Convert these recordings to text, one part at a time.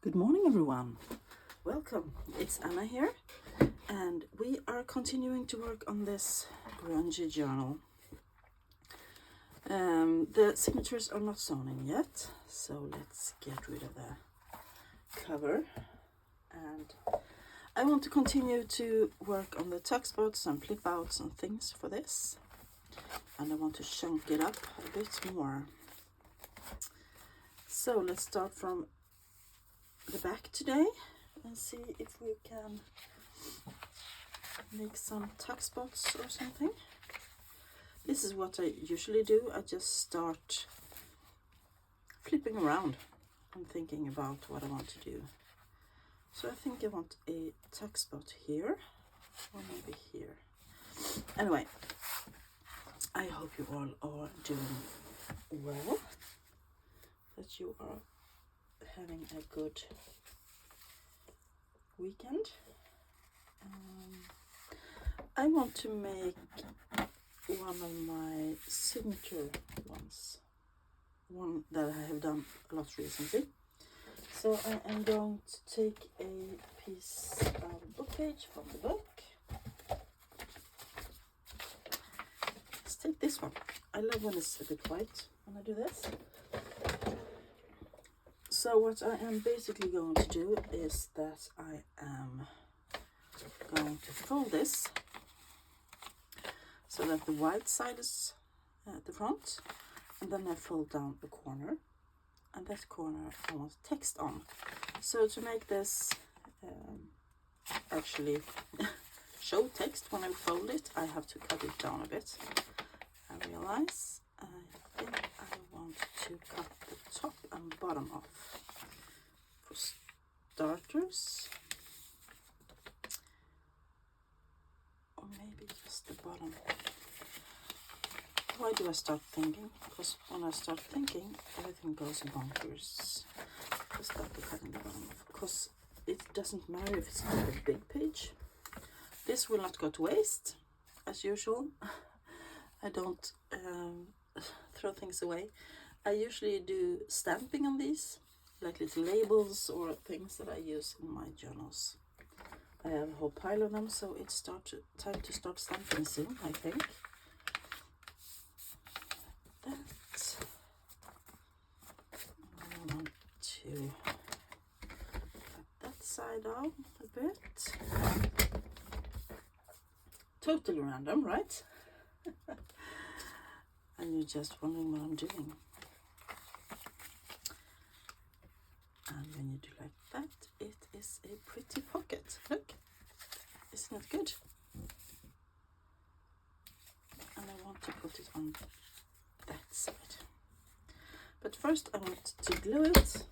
Good morning, everyone. Welcome. It's Anna here, and we are continuing to work on this grungy journal. The signatures are not sewn in yet, so let's get rid of the cover. And I want to continue to work on the tuck spots and flip outs and things for this, and I want to chunk it up a bit more. So let's start from the back today and see if we can make some tuck spots or something. This is what I usually do. I just start flipping around and thinking about what I want to do. So I think I want a tuck spot here or maybe here. Anyway, I hope you all are doing well, that you are having a good weekend. I want to make one of my signature ones, one that I have done a lot recently. So I am going to take a piece of book page from the book. Let's take this one. I love when it's a bit white when I do this. So what I am basically going to do is that I am going to fold this so that the white side is at the front, and then I fold down the corner, and that corner I want text on. So to make this actually show text when I fold it, I have to cut it down a bit. I realize I think I want to cut the top and bottom off. For starters, or maybe just the bottom. Why do I start thinking? Because when I start thinking, everything goes bonkers. I start cutting the bottom off. Because it doesn't matter if it's not a big page. This will not go to waste, as usual. I don't throw things away. I usually do stamping on these, like little labels or things that I use in my journals. I have a whole pile of them, so it's time to start stamping soon, I think. That. I want to cut that side out a bit. Totally random, right? And you're just wondering what I'm doing. And when you do like that, it is a pretty pocket. Look, isn't it good? And I want to put it on that side. But first I want to glue it.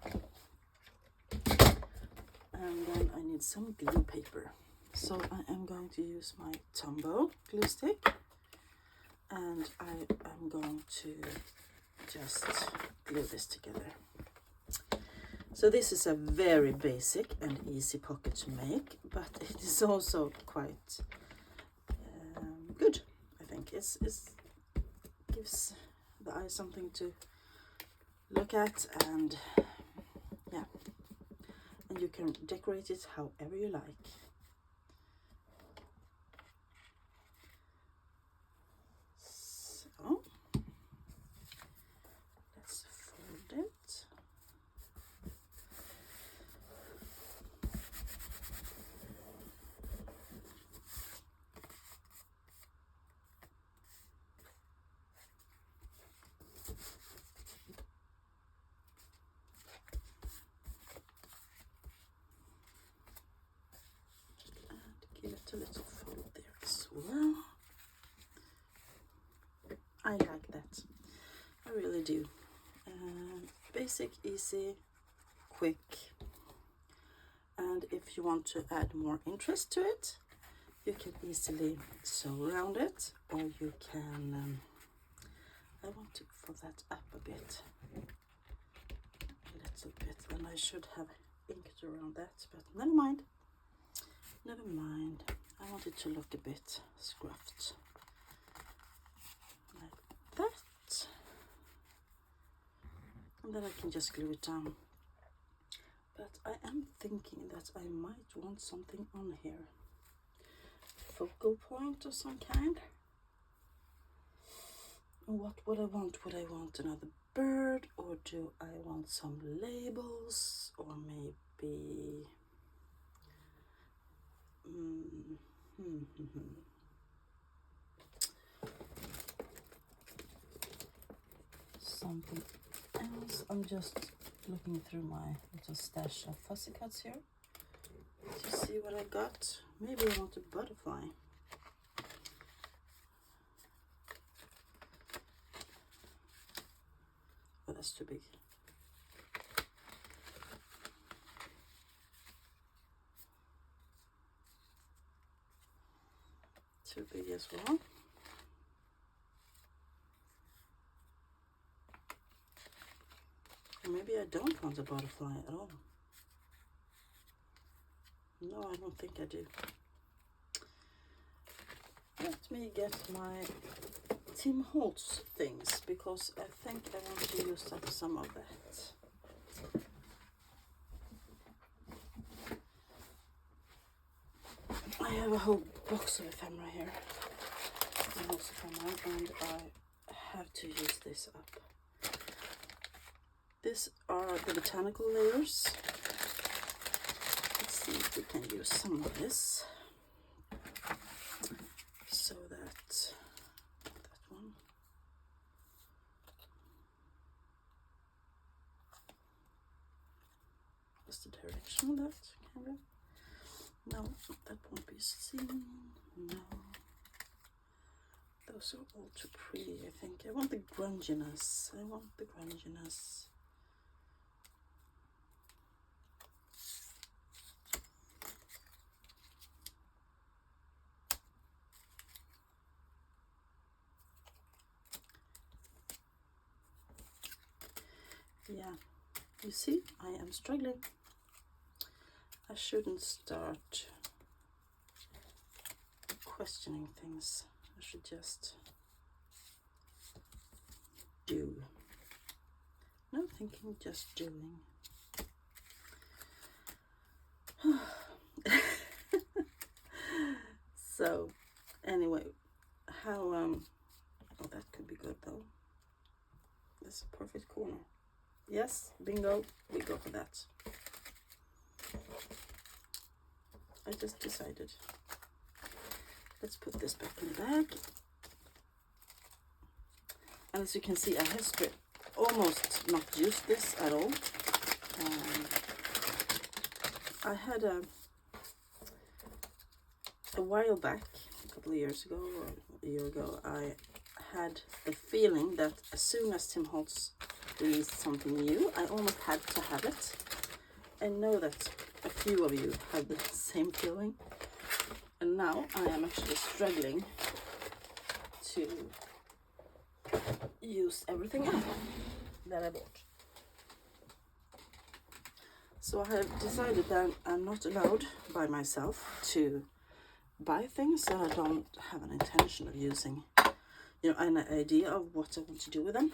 And then I need some glue paper. So I am going to use my Tombow glue stick. And I am going to just glue this together. So this is a very basic and easy pocket to make, but it is also quite good, I think. It gives the eye something to look at, and yeah, and you can decorate it however you like. So let's fold it. Give it a little fold there as well. I like that. I really do. Basic, easy, quick. And if you want to add more interest to it, you can easily sew around it, or you can, I want to fold that up a bit. A little bit, and I should have inked around that, but never mind. Never mind. I want it to look a bit scruffed. Like that. And then I can just glue it down. But I am thinking that I might want something on here. Focal point of some kind. What would I want? Would I want another bird, or do I want some labels, or maybe something else? I'm just looking through my little stash of fussy cuts here to see what I got. Maybe I want a butterfly. Oh, that's too big. Too big as well. Or maybe I don't want a butterfly at all. No, I don't think I do. Let me get my Tim Holtz things, because I think I want to use up some of that. I have a whole box of ephemera here, Tim Holtz ephemera, and I have to use this up. These are the botanical layers. Let's see if we can use some of this. So that one. What's the direction of that camera? No, that won't be seen. No. Those are all too pretty, I think. I want the grunginess. I want the grunginess. Yeah, you see, I am struggling. I shouldn't start questioning things. I should just do. No thinking, just doing. So, anyway, how, oh, that could be good though. That's a perfect corner. Yes, bingo, we go for that. I just decided. Let's put this back in the bag. And as you can see, I have almost not used this at all. I had a while back, a couple of years ago, or a year ago, I had the feeling that as soon as Tim Holtz released something new, I almost had to have it. I know that a few of you had the same feeling, and now I am actually struggling to use everything up that I bought. So I have decided that I'm not allowed by myself to buy things that I don't have an intention of using, you know, an idea of what I want to do with them.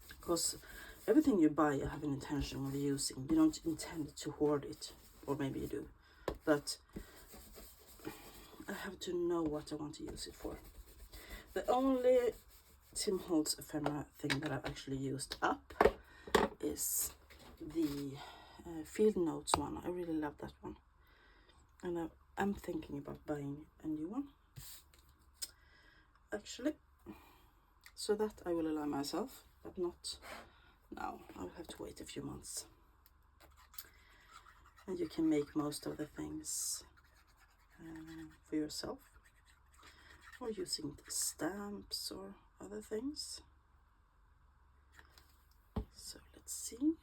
Because everything you buy, you have an intention of using. You don't intend to hoard it, or maybe you do, but I have to know what I want to use it for. The only Tim Holtz ephemera thing that I've actually used up is the Field Notes one. I really love that one, and I'm thinking about buying a new one actually, so that I will allow myself, but not now. I'll have to wait a few months, and you can make most of the things for yourself, or using stamps or other things. So let's see.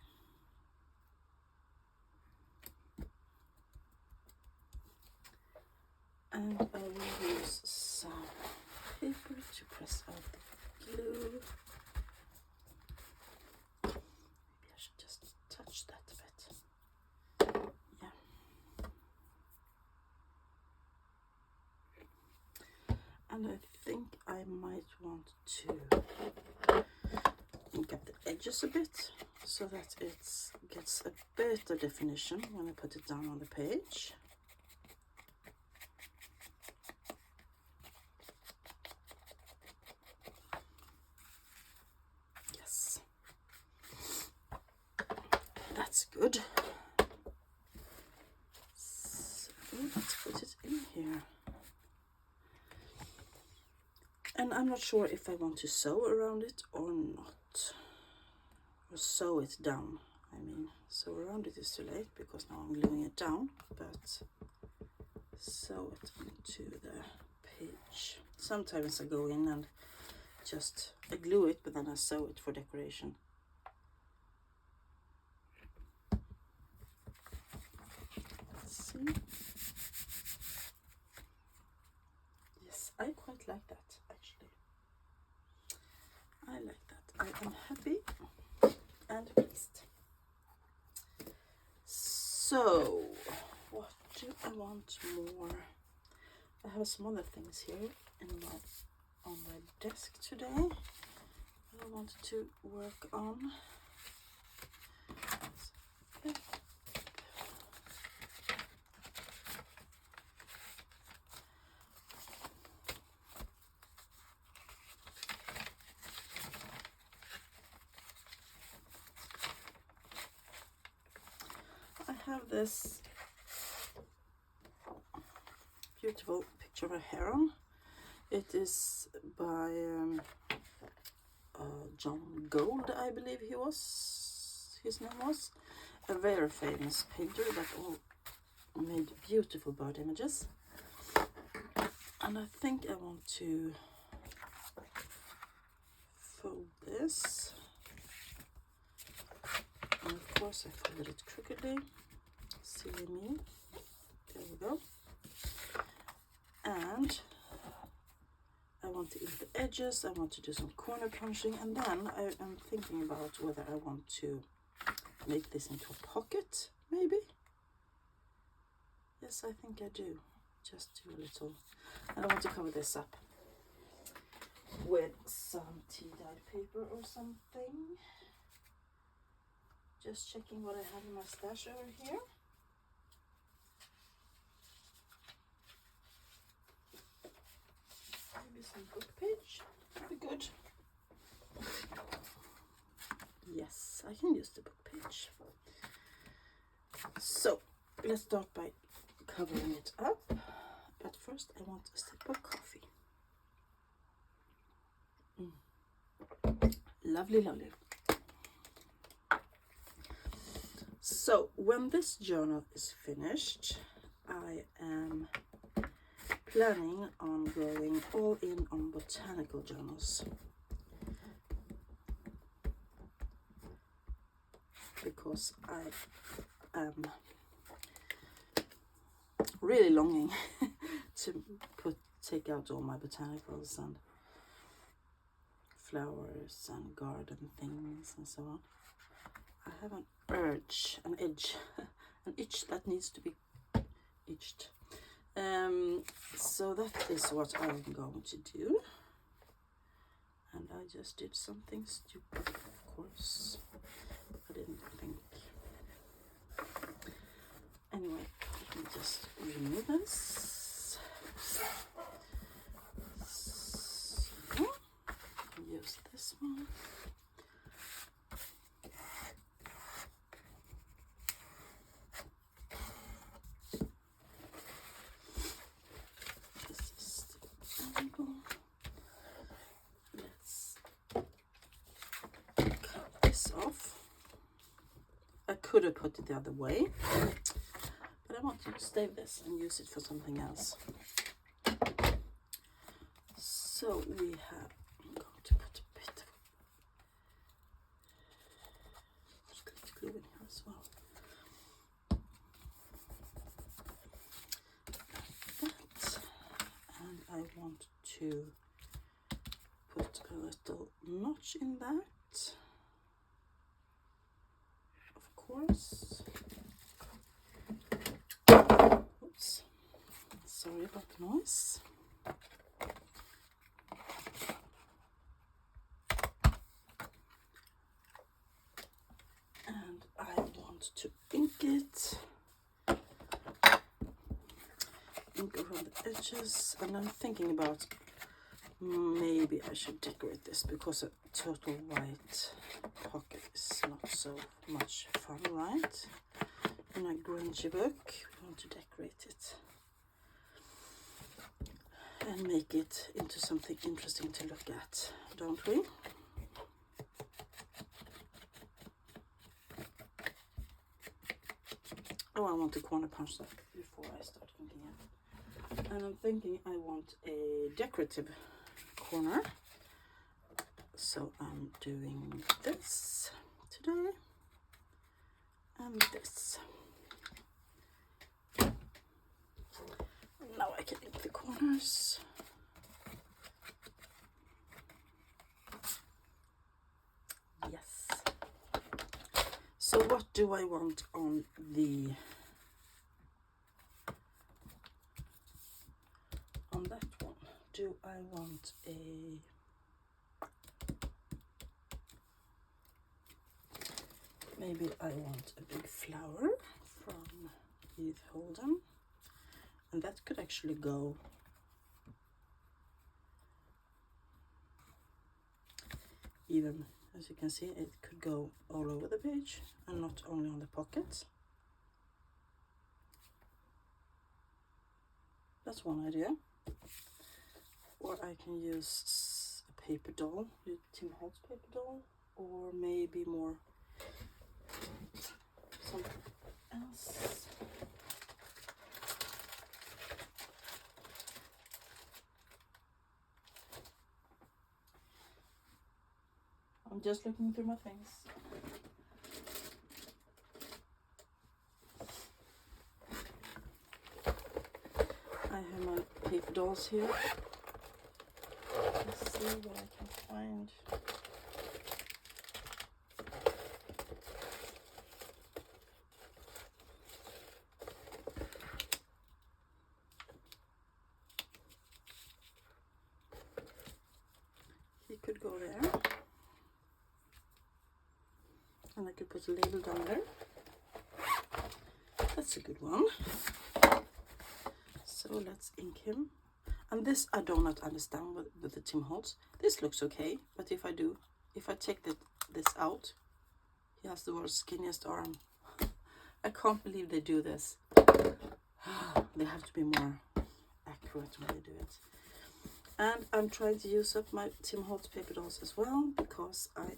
And I will use some paper to press out the glue. Maybe I should just touch that a bit. Yeah. And I think I might want to ink up the edges a bit so that it's gets a better definition when I put it down on the page. Yes, that's good. So let's put it in here. And I'm not sure if I want to sew around it or not. Or sew it down. I mean, sew around it is too late because now I'm gluing it down. But sew it into the page. Sometimes I go in and just glue it, but then I sew it for decoration. Let's see. Yes, I quite like that. I like that. I am happy and pleased. So, what do I want more? I have some other things here on my desk today that I wanted to work on. I have this beautiful picture of a heron. It is by John Gold, I believe his name was. A very famous painter that all made beautiful bird images. And I think I want to fold this. And of course I folded it crookedly. Silly me. There we go. And I want to ink the edges, I want to do some corner punching, and then I am thinking about whether I want to make this into a pocket, maybe? Yes, I think I do. Just do a little. And I want to cover this up with some tea-dyed paper or something. Just checking what I have in my stash over here. Maybe some book page would be good. Yes, I can use the book page. So, let's start by covering it up. But first I want a sip of coffee. Lovely, lovely. So, when this journal is finished, I am planning on going all in on botanical journals. Because I am really longing to take out all my botanicals and flowers and garden things and so on. I have an itch that needs to be itched. So that is what I'm going to do. And I just did something stupid, of course. I didn't think. Anyway, let me just remove this. So, use this one. This is the angle. Let's cut this off. I could have put it the other way, but I want to save this and use it for something else. So we have, I'm going to put a bit of glue in here as well. Like that. And I want to put a little notch in that. Of course. Oops. Sorry about the noise. And I want want to ink it. Ink around the edges, and I'm thinking about maybe I should decorate this because a total white pocket is not so much fun, right? In a grungy book, we want to decorate it and make it into something interesting to look at, don't we? Oh, I want to corner punch that before I start inking it. And I'm thinking I want a decorative corner. So I'm doing this today and this. Now I can ink the corners. Yes. So what do I want on that one? Do I want maybe I want a big flower from Edith Holden, and that could actually go even, as you can see, it could go all over the page and not only on the pockets. That's one idea. Or I can use a paper doll, Tim Holtz paper doll, or maybe more something else. I'm just looking through my things. I have my paper dolls here. Let's see what I can find. He could go there. And I could put a label down there. That's a good one. So let's ink him. And this I do not understand with the Tim Holtz. This looks okay, but if I take this out, he has the world's skinniest arm. I can't believe they do this. They have to be more accurate when they do it. And I'm trying to use up my Tim Holtz paper dolls as well, because I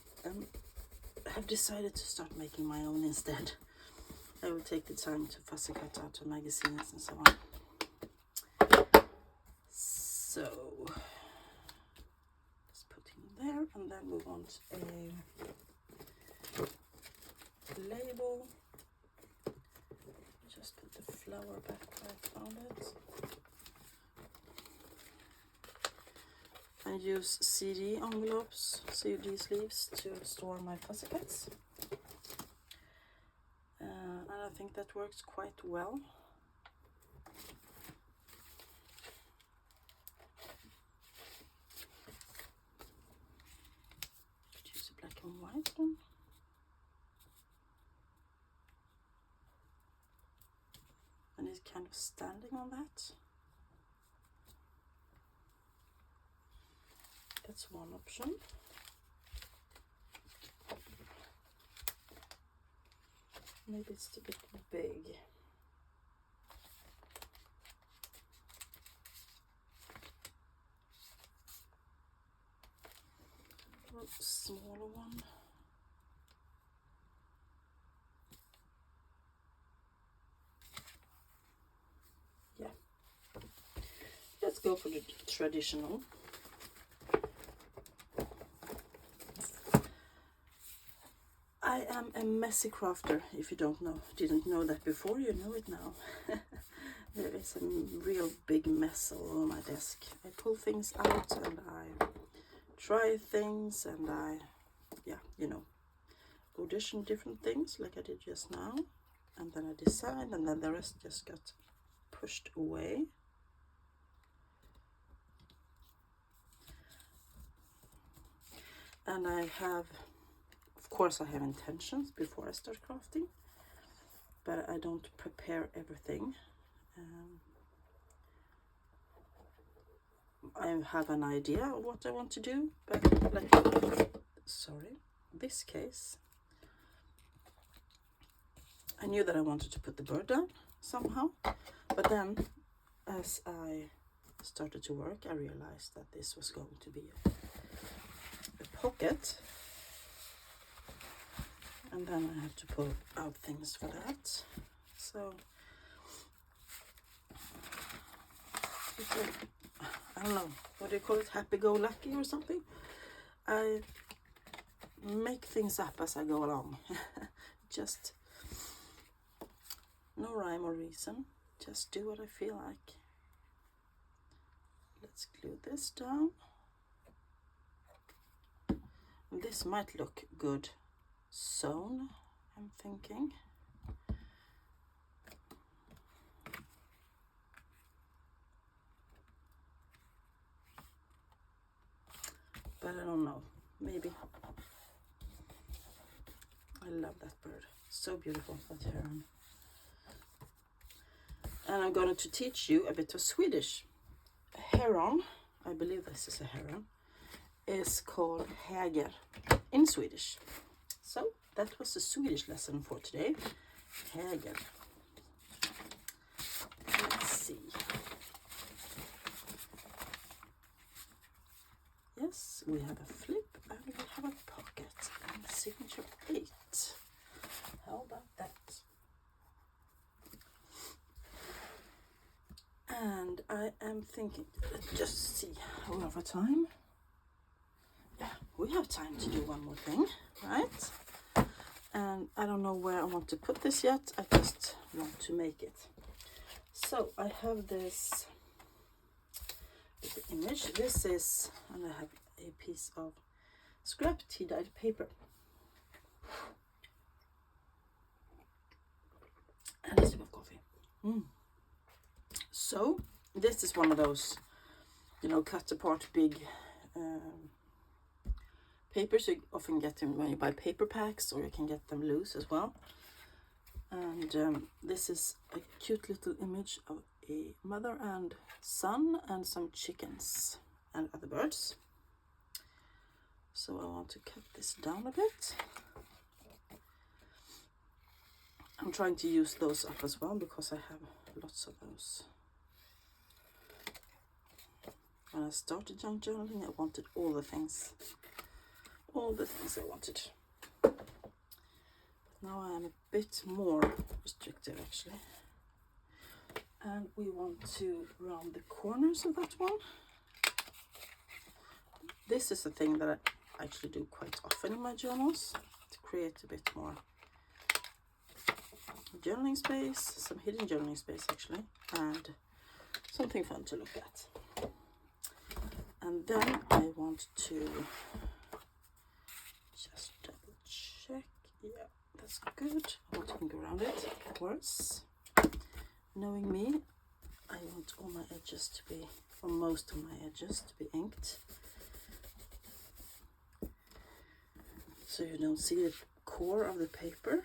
have decided to start making my own instead. I will take the time to fussy cut out of magazines and so on. So let's put him there, and then we want a label. Just put the flower back where I found it. I use CD envelopes, CD sleeves to store my fussy cuts. And I think that works quite well. Could use a black and white one. And it's kind of standing on that. That's one option. Maybe it's a bit big. A smaller one. Yeah. Let's go for the traditional. I am a messy crafter. If you didn't know that before, you know it now. There is a real big mess all over my desk. I pull things out and I try things and I, audition different things like I did just now. And then I design, and then the rest just got pushed away. And I have, of course, I have intentions before I start crafting. but I don't prepare everything. I have an idea of what I want to do, but like, sorry, this case, I knew that I wanted to put the bird down somehow, but then as I started to work, I realized that this was going to be a pocket, and then I have to pull out things for that. So it's I don't know, what do you call it, happy-go-lucky or something? I make things up as I go along. Just no rhyme or reason, just do what I feel like. Let's glue this down. This might look good sewn, I'm thinking. But I don't know, maybe. I love that bird, so beautiful, that heron. And I'm going to teach you a bit of Swedish. A heron, I believe this is a heron, is called häger in Swedish. So that was the Swedish lesson for today. Häger. Let's see. Yes, we have a flip and we have a pocket and signature 8. How about that? And I am thinking, just see, we have time. Yeah, we have time to do one more thing, right? And I don't know where I want to put this yet. I just want to make it. So I have this image. This is, and I have a piece of scrap tea-dyed paper. And a sip of coffee. So this is one of those, you know, cut apart big papers. You often get them when you buy paper packs, or you can get them loose as well. And this is a cute little image of a mother and son and some chickens and other birds. So I want to cut this down a bit. I'm trying to use those up as well because I have lots of those. When I started junk journaling, I wanted all the things I wanted. But now I am a bit more restrictive actually. And we want to round the corners of that one. This is a thing that I actually do quite often in my journals, to create a bit more journaling space, some hidden journaling space actually, and something fun to look at. And then I want to just double check. Yeah, that's good. I want to go around it, of course. Knowing me, I want all my edges to be, or most of my edges to be inked. So you don't see the core of the paper.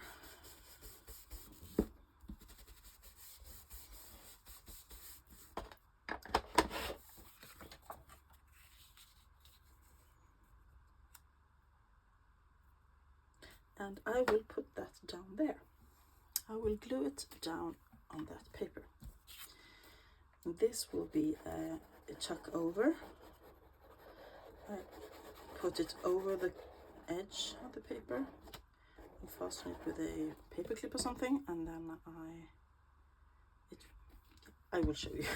And I will put that down there. I will glue it down on that paper. And this will be a tuck over. I put it over the edge of the paper and fasten it with a paper clip or something, and then I will show you.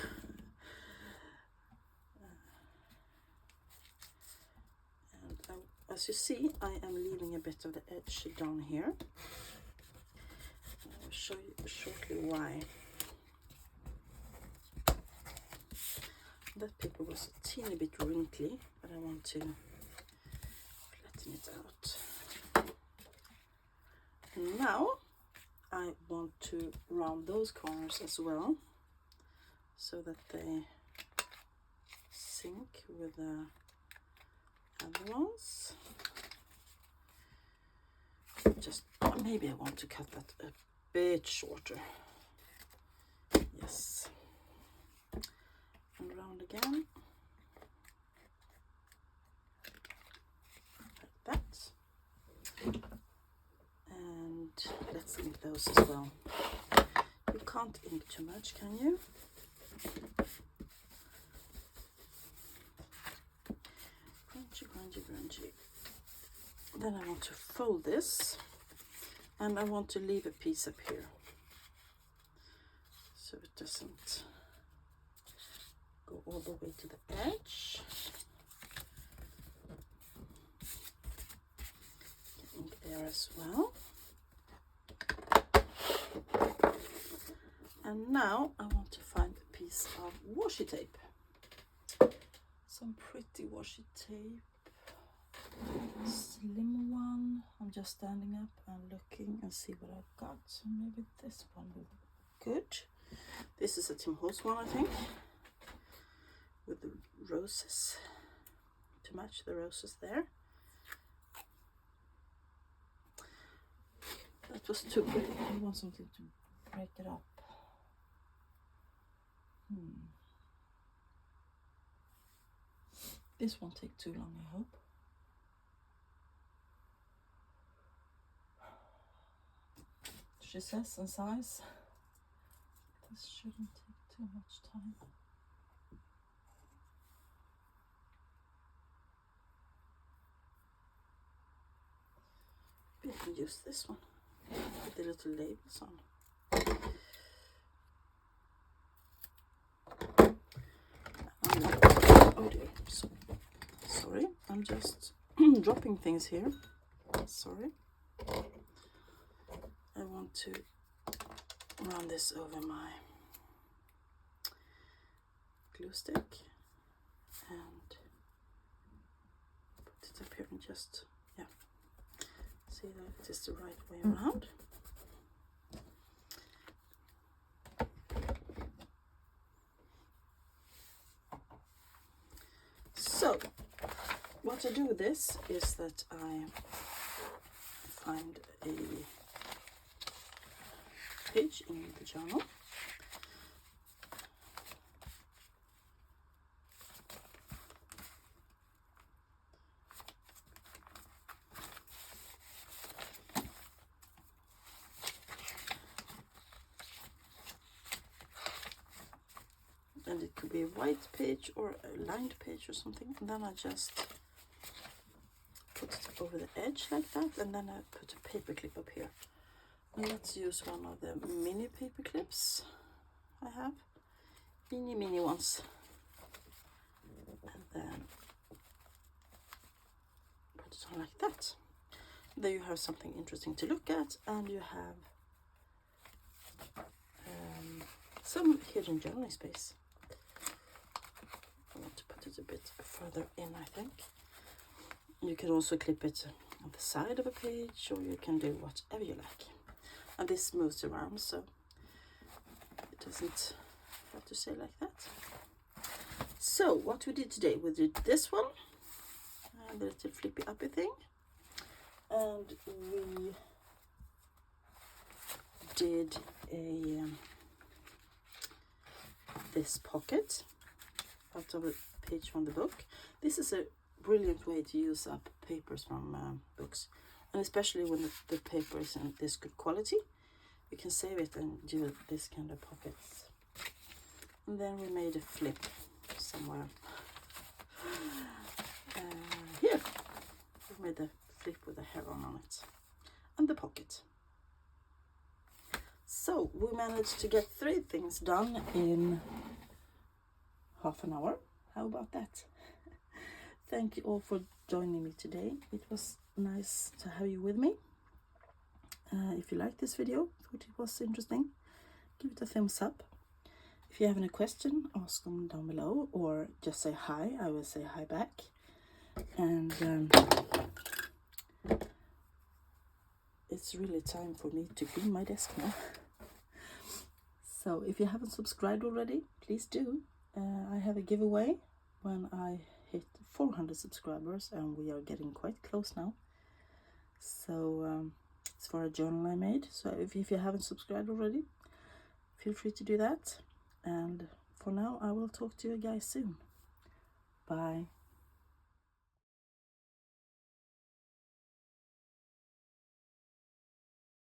As you see, I am leaving a bit of the edge down here. I will show you shortly why. That paper was a teeny bit wrinkly, but I want to flatten it out. And now I want to round those corners as well, so that they sync with the other ones. Just maybe I want to cut that bit shorter. Yes. And round again. Like that. And let's ink those as well. You can't ink too much, can you? Grungy, grungy, grungy. Then I want to fold this, and I want to leave a piece up here so it doesn't go all the way to the edge. Ink there as well. And now I want to find a piece of washi tape. Some pretty washi tape. Slim one. I'm just standing up and looking and see what I've got. So maybe this one will be good. This is a Tim Holtz one, I think, with the roses to match the roses there. That was too pretty. I want something to break it up. This won't take too long, I hope. She says in size. This shouldn't take too much time. Maybe I can use this one with the little labels on. Oh dear, sorry, I'm just dropping things here. Sorry. I want to run this over my glue stick and put it up here and just, yeah, see that it is the right way around. So what I do with this is that I find a page in the journal, and it could be a white page or a lined page or something, and then I just put it over the edge like that, and then I put a paper clip up here. And let's use one of the mini paper clips I have, mini ones, and then put it on like that. There you have something interesting to look at, and you have some hidden journaling space. I want to put it a bit further in, I think. You can also clip it on the side of a page, or you can do whatever you like. And this moves around, so it doesn't have to stay like that. So what we did today, we did this one, and the little flippy uppy thing, and we did a this pocket out of a page from the book. This is a brilliant way to use up papers from books, and especially when the paper is in this good quality, you can save it and do this kind of pockets. And then we made a flip somewhere here. We made a flip with a heron on it, and the pocket. So we managed to get 3 things done in half an hour. How about that? Thank you all for joining me today. It was nice to have you with me. If you liked this video, thought it was interesting, give it a thumbs up. If you have any question, ask them down below, or just say hi. I will say hi back. And it's really time for me to clean my desk now. So if you haven't subscribed already, please do. I have a giveaway when I hit 400 subscribers, and we are getting quite close now. So It's for a journal I made. So if you haven't subscribed already, feel free to do that. And for now, I will talk to you guys soon. Bye.